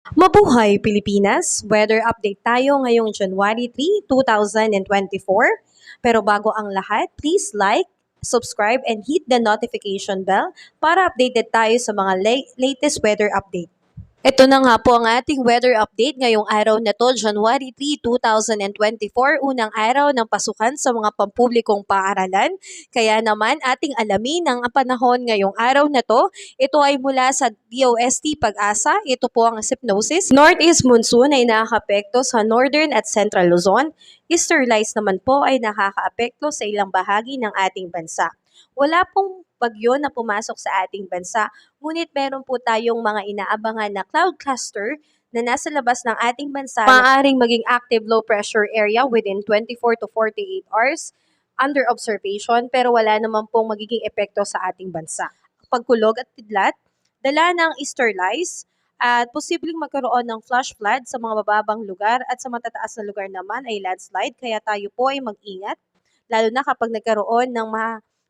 Mabuhay Pilipinas! Weather update tayo ngayong January 3, 2024. Pero bago ang lahat, please like, subscribe, and hit the notification bell para updated tayo sa mga latest weather update. Ito na nga po ang ating weather update ngayong araw na to, January 3, 2024, unang araw ng pasukan sa mga pampublikong paaralan. Kaya naman ating alamin ang panahon ngayong araw na to. Ito ay mula sa DOST Pag-asa. Ito po ang hypnosis. Northeast monsoon ay nakakaapekto sa northern at central Luzon. Easterlights naman po ay nakakaapekto sa ilang bahagi ng ating bansa. Wala pong bagyo na pumasok sa ating bansa, ngunit meron po tayong mga inaabangan na cloud cluster na nasa labas ng ating bansa. Maaaring maging active low pressure area within 24 to 48 hours under observation, pero wala naman pong magiging epekto sa ating bansa. Pagkulog at kidlat, dala ng easterlights, at posibleng magkaroon ng flash flood sa mga bababang lugar at sa matataas na lugar naman ay landslide, kaya tayo po ay mag-ingat, lalo na kapag nagkaroon ng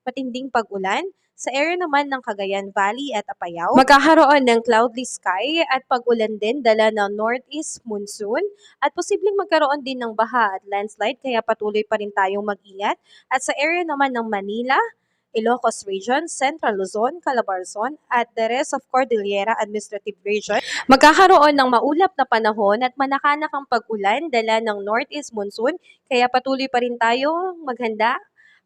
matinding pag-ulan. Sa area naman ng Cagayan Valley at Apayao, magkakaroon ng cloudy sky at pag-ulan din dala ng northeast monsoon at posibleng magkaroon din ng baha at landslide, kaya patuloy pa rin tayong mag-ingat. At sa area naman ng Manila, Ilocos Region, Central Luzon, Calabarzon at the rest of Cordillera Administrative Region, magkakaroon ng maulap na panahon at manakanakang pag-ulan dala ng northeast monsoon, kaya patuloy pa rin tayo maghanda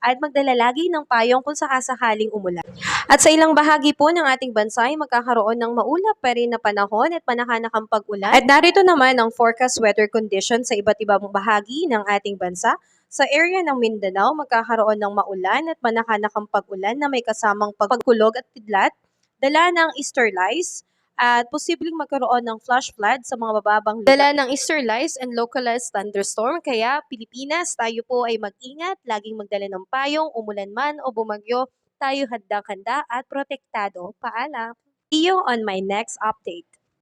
at magdala lagi ng payong kung sakasakaling umulan. At sa ilang bahagi po ng ating bansa ay magkakaroon ng maulap pa rin na panahon at manakanakang pag-ulan. At narito naman ang forecast weather conditions sa iba't ibang bahagi ng ating bansa. Sa area ng Mindanao, magkakaroon ng maulan at manakanakang pag-ulan na may kasamang pagkulog at kidlat, dala ng easterlights, at posibleng magkaroon ng flash flood sa mga bababang lugar. Dala ng easterlights and localized thunderstorm, kaya Pilipinas, tayo po ay mag-ingat, laging magdala ng payong, umulan man o bumagyo, tayo handang-handa at protektado. Paalam! See you on my next update.